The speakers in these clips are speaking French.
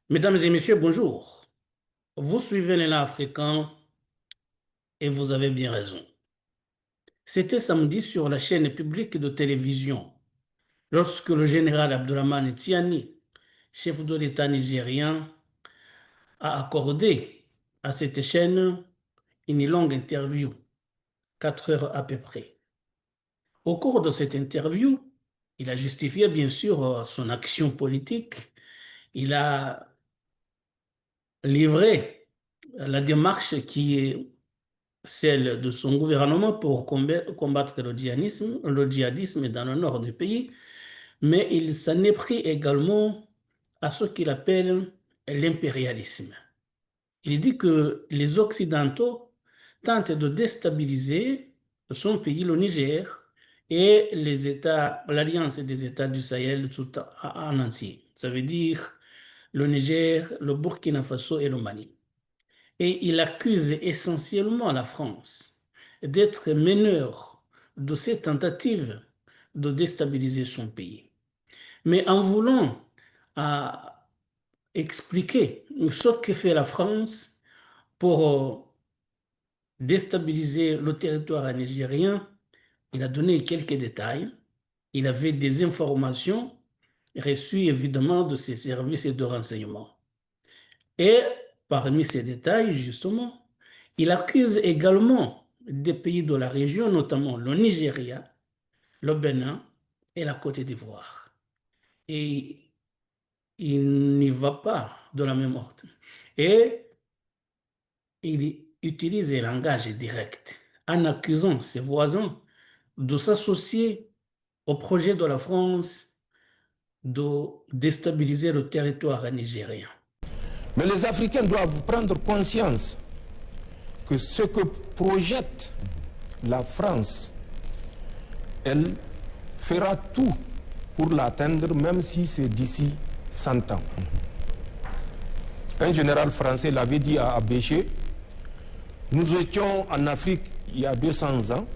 Mesdames et messieurs, bonjour. Vous suivez l'élan africain et vous avez bien raison. C'était samedi sur la chaîne publique de télévision, lorsque le général Abdourahmane Tiani, chef de l'État nigérien, a accordé à cette chaîne une longue interview, 4 heures à peu près. Au cours de cette interview, il a justifié bien sûr son action politique. Il a livré la démarche qui est celle de son gouvernement pour combattre le djihadisme dans le nord du pays, mais il s'en est pris également à ce qu'il appelle l'impérialisme. Il dit que les Occidentaux tentent de déstabiliser son pays, le Niger, et les États, l'Alliance des États du Sahel tout en entier. Ça veut dire le Niger, le Burkina Faso et le Mali. Et il accuse essentiellement la France d'être meneur de ces tentatives de déstabiliser son pays. Mais en voulant euh, expliquer ce que fait la France pour déstabiliser le territoire nigérien, il a donné quelques détails. Il avait des informations reçues évidemment de ses services de renseignement. Et parmi ces détails, justement, il accuse également des pays de la région, notamment le Nigeria, le Bénin et la Côte d'Ivoire. Et il n'y va pas de la même ordre. Et il utilise un langage direct en accusant ses voisins de s'associer au projet de la France de déstabiliser le territoire nigérien. Mais les Africains doivent prendre conscience que ce que projette la France, elle fera tout pour l'atteindre, même si c'est d'ici 100 ans. Un général français l'avait dit à Abéché, nous étions en Afrique il y a 200 ans,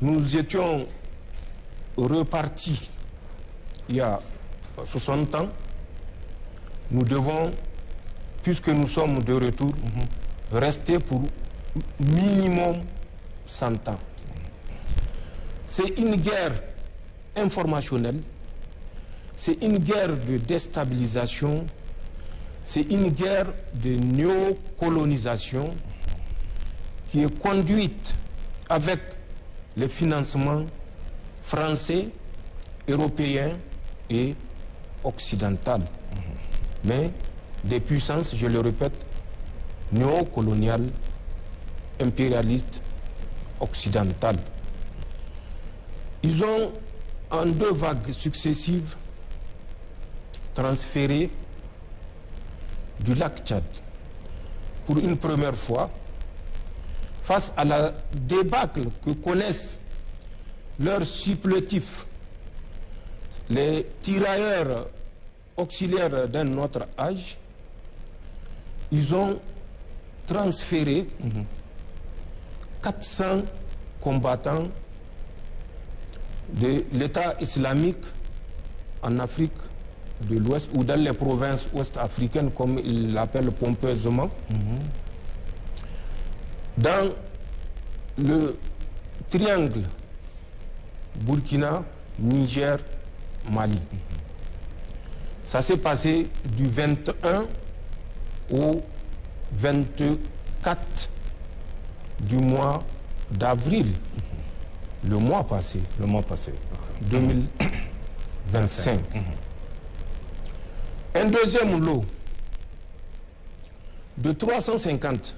nous étions repartis il y a 60 ans, nous devons, puisque nous sommes de retour, rester pour minimum 100 ans. C'est une guerre informationnelle, c'est une guerre de déstabilisation, c'est une guerre de néocolonisation qui est conduite avec les financements français, européens et occidentaux. Mais des puissances, je le répète, néocoloniales, impérialistes, occidentales. Ils ont, en 2 vagues successives, transféré du lac Tchad, pour une première fois, face à la débâcle que connaissent leurs supplétifs, les tirailleurs auxiliaires d'un autre âge, ils ont transféré 400 combattants de l'État islamique en Afrique de l'Ouest ou dans les provinces ouest-africaines, comme ils l'appellent pompeusement, dans le triangle Burkina, Niger, Mali. Ça s'est passé du 21 au 24 du mois d'avril, le mois passé. 2025. Un deuxième lot de 350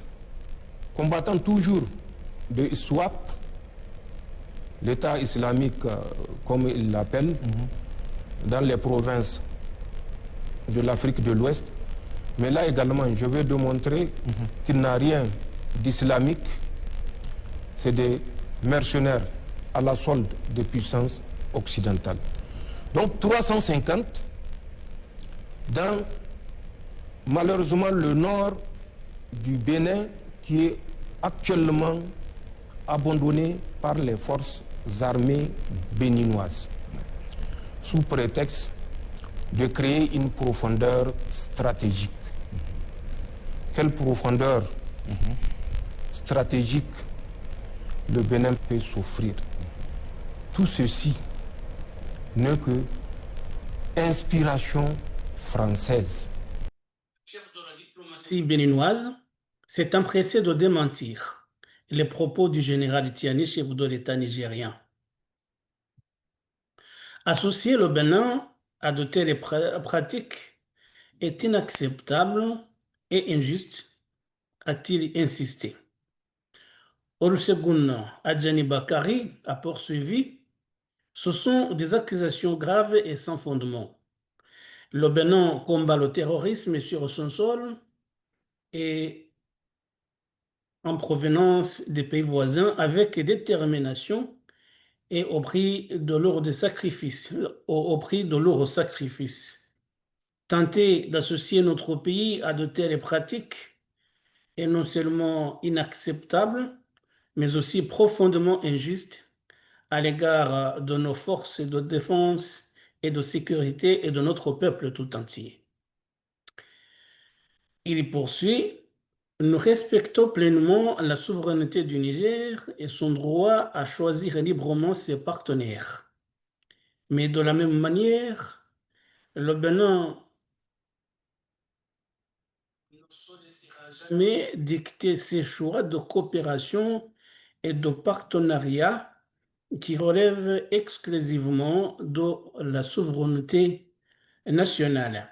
combattants toujours de SWAP, l'État islamique comme il l'appelle, dans les provinces de l'Afrique de l'Ouest. Mais là également, je veux démontrer qu'il n'a rien d'islamique. C'est des mercenaires à la solde des puissances occidentales. Donc 350 dans malheureusement le nord du Bénin, qui est actuellement abandonné par les forces armées béninoises, sous prétexte de créer une profondeur stratégique. Quelle profondeur stratégique le Bénin peut s'offrir? Tout ceci n'est que inspiration française. Le chef de la diplomatie béninoise s'est empressé de démentir les propos du général Tiani, chef de l'État nigérien. Associer le Bénin à de telles pratiques est inacceptable et injuste, a-t-il insisté. Olusegun Adjani Bakari a poursuivi: ce sont des accusations graves et sans fondement. Le Bénin combat le terrorisme sur son sol et en provenance des pays voisins avec détermination et au prix de lourds sacrifices. Tenter d'associer notre pays à de telles pratiques est non seulement inacceptable, mais aussi profondément injuste à l'égard de nos forces de défense et de sécurité et de notre peuple tout entier. Il poursuit: nous respectons pleinement la souveraineté du Niger et son droit à choisir librement ses partenaires. Mais de la même manière, le Bénin ne se laissera jamais dicter ses choix de coopération et de partenariat qui relèvent exclusivement de la souveraineté nationale.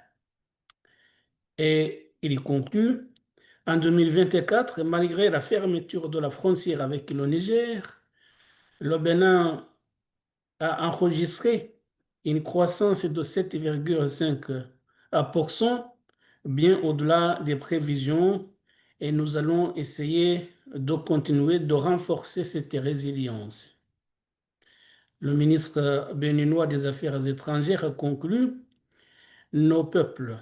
Et il conclut: en 2024, malgré la fermeture de la frontière avec le Niger, le Bénin a enregistré une croissance de 7,5%, bien au-delà des prévisions, et nous allons essayer de continuer de renforcer cette résilience. Le ministre béninois des Affaires étrangères a conclu: nos peuples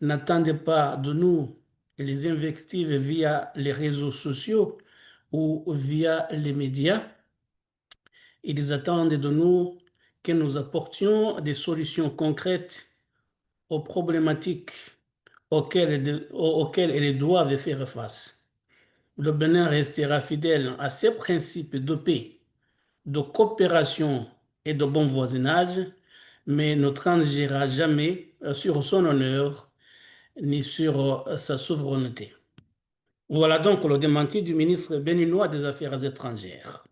n'attendez pas de nous les invectives via les réseaux sociaux ou via les médias. Ils attendent de nous que nous apportions des solutions concrètes aux problématiques auxquelles elles doivent faire face. Le Bénin restera fidèle à ses principes de paix, de coopération et de bon voisinage, mais ne transigera jamais sur son honneur ni sur sa souveraineté. Voilà donc le démenti du ministre béninois des Affaires étrangères.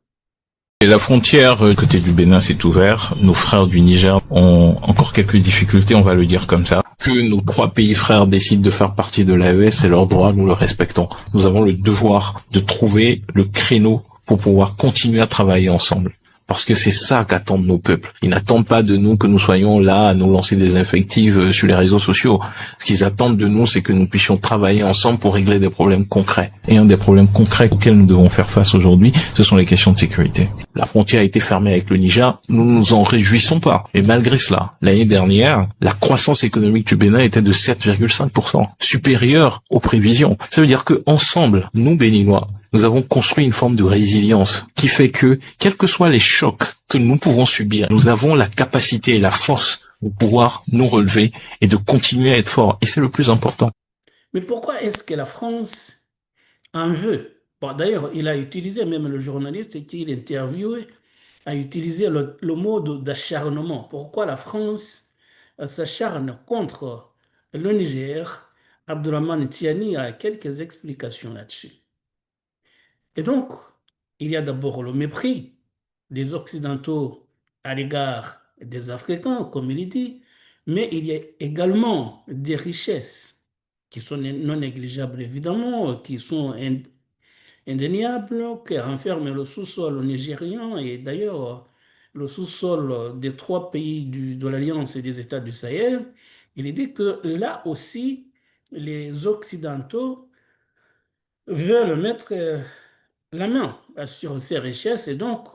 Et la frontière côté du Bénin s'est ouverte. Nos frères du Niger ont encore quelques difficultés, on va le dire comme ça. Que nos 3 pays frères décident de faire partie de l'AES, c'est leur droit, nous le respectons. Nous avons le devoir de trouver le créneau pour pouvoir continuer à travailler ensemble. Parce que c'est ça qu'attendent nos peuples. Ils n'attendent pas de nous que nous soyons là à nous lancer des invectives sur les réseaux sociaux. Ce qu'ils attendent de nous, c'est que nous puissions travailler ensemble pour régler des problèmes concrets. Et un des problèmes concrets auxquels nous devons faire face aujourd'hui, ce sont les questions de sécurité. La frontière a été fermée avec le Niger, nous ne nous en réjouissons pas. Et malgré cela, l'année dernière, la croissance économique du Bénin était de 7,5%, supérieure aux prévisions. Ça veut dire que ensemble, nous Béninois, nous avons construit une forme de résilience qui fait que, quels que soient les chocs que nous pouvons subir, nous avons la capacité et la force de pouvoir nous relever et de continuer à être forts. Et c'est le plus important. Mais pourquoi est-ce que la France en veut? Bon, d'ailleurs, il a utilisé, même le journaliste qui l'interviewait, a utilisé le mot d'acharnement. Pourquoi la France s'acharne contre le Niger? Abdourahmane Tiani a quelques explications là-dessus. Et donc, il y a d'abord le mépris des Occidentaux à l'égard des Africains, comme il dit, mais il y a également des richesses qui sont non négligeables, évidemment, qui sont indéniables, qui renferment le sous-sol nigérien et d'ailleurs le sous-sol des 3 pays de l'Alliance et des États du Sahel. Il est dit que là aussi, les Occidentaux veulent mettre la main sur ces richesses et donc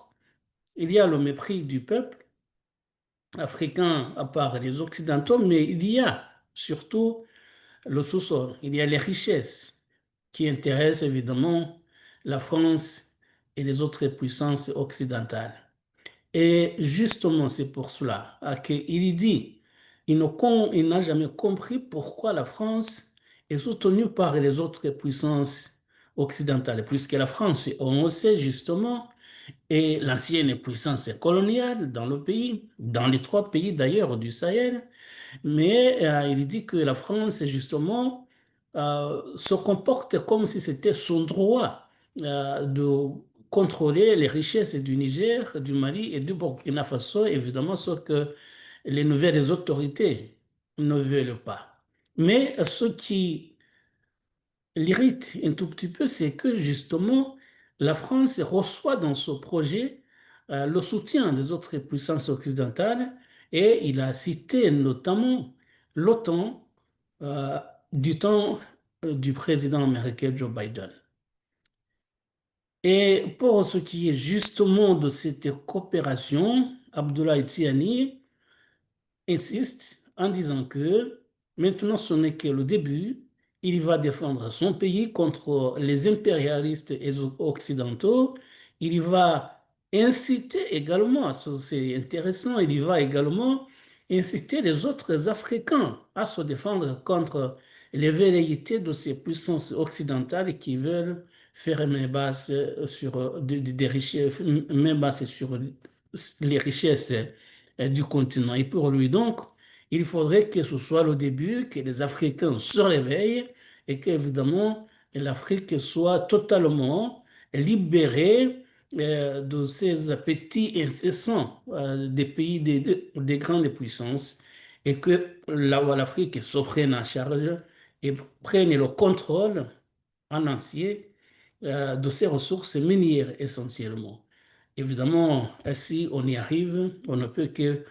il y a le mépris du peuple africain à part les Occidentaux, mais il y a surtout le sous-sol, il y a les richesses qui intéressent évidemment la France et les autres puissances occidentales. Et justement, c'est pour cela qu'il dit il n'a jamais compris pourquoi la France est soutenue par les autres puissances occidentales, puisque la France, on le sait justement, est l'ancienne puissance coloniale dans le pays, dans les 3 pays d'ailleurs du Sahel. Mais il dit que la France, justement, se comporte comme si c'était son droit de contrôler les richesses du Niger, du Mali et du Burkina Faso, évidemment, ce que les nouvelles autorités ne veulent pas. Mais ce qui l'irrite un tout petit peu, c'est que justement, la France reçoit dans ce projet le soutien des autres puissances occidentales et il a cité notamment l'OTAN euh, du temps du président américain Joe Biden. Et pour ce qui est justement de cette coopération, Abdoulaye Tiani insiste en disant que maintenant ce n'est que le début. Il va défendre son pays contre les impérialistes occidentaux. Il va inciter également, c'est intéressant, il va également inciter les autres Africains à se défendre contre les velléités de ces puissances occidentales qui veulent faire main basse sur des richesses, main basse sur les richesses du continent. Et pour lui, donc, il faudrait que ce soit le début, que les Africains se réveillent et qu'évidemment, l'Afrique soit totalement libérée de ces appétits incessants des pays des grandes puissances et que l'Afrique se prenne en charge et prenne le contrôle en entier de ses ressources minières essentiellement. Évidemment, si on y arrive, on ne peut que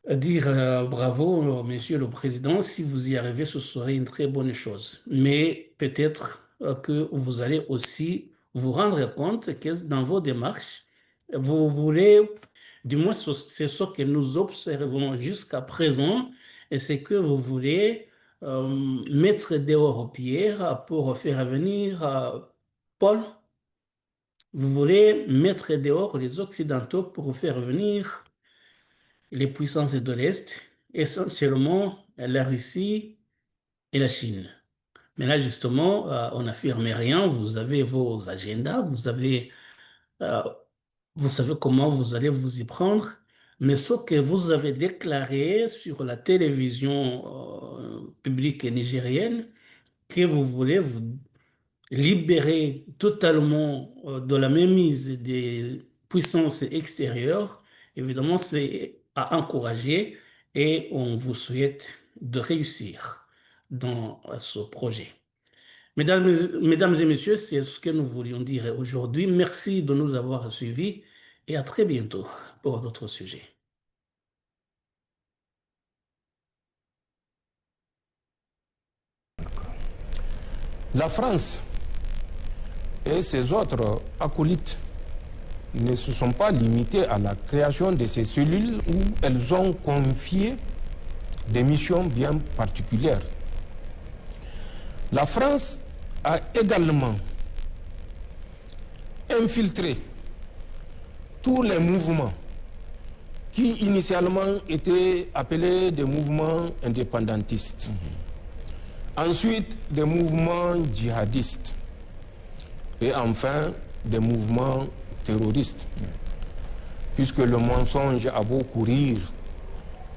dire bravo, Monsieur le Président. Si vous y arrivez, ce serait une très bonne chose. Mais peut-être que vous allez aussi vous rendre compte que dans vos démarches, vous voulez, du moins c'est ce que nous observons jusqu'à présent, et c'est que vous voulez mettre dehors Pierre pour faire venir Paul. Vous voulez mettre dehors les Occidentaux pour faire venir les puissances de l'Est, essentiellement la Russie et la Chine. Mais là, justement, on n'affirme rien. Vous avez vos agendas, euh, vous savez comment vous allez vous y prendre. Mais ce que vous avez déclaré sur la télévision publique nigérienne, que vous voulez vous libérer totalement de la mainmise des puissances extérieures, évidemment, c'est à encourager et on vous souhaite de réussir dans ce projet. Mesdames et messieurs, c'est ce que nous voulions dire aujourd'hui. Merci de nous avoir suivis et à très bientôt pour d'autres sujets. La France et ses autres acolytes ne se sont pas limités à la création de ces cellules où elles ont confié des missions bien particulières. La France a également infiltré tous les mouvements qui initialement étaient appelés des mouvements indépendantistes. Ensuite, des mouvements djihadistes. Et enfin, des mouvements terroristes. Puisque le mensonge a beau courir,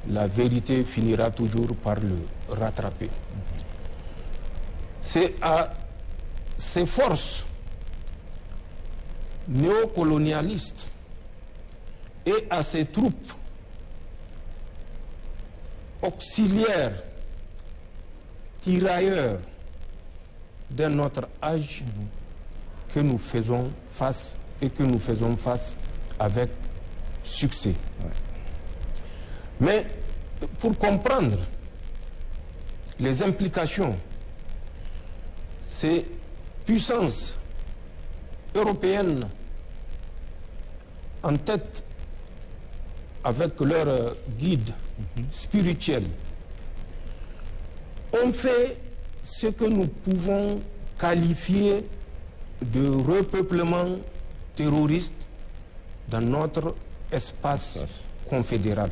la vérité finira toujours par le rattraper. C'est à ces forces néocolonialistes et à ces troupes auxiliaires, tirailleurs de notre âge que nous faisons face et que nous faisons face avec succès. Mais pour comprendre les implications, ces puissances européennes en tête avec leur guide spirituel ont fait ce que nous pouvons qualifier de repeuplement terroriste dans notre espace confédéral.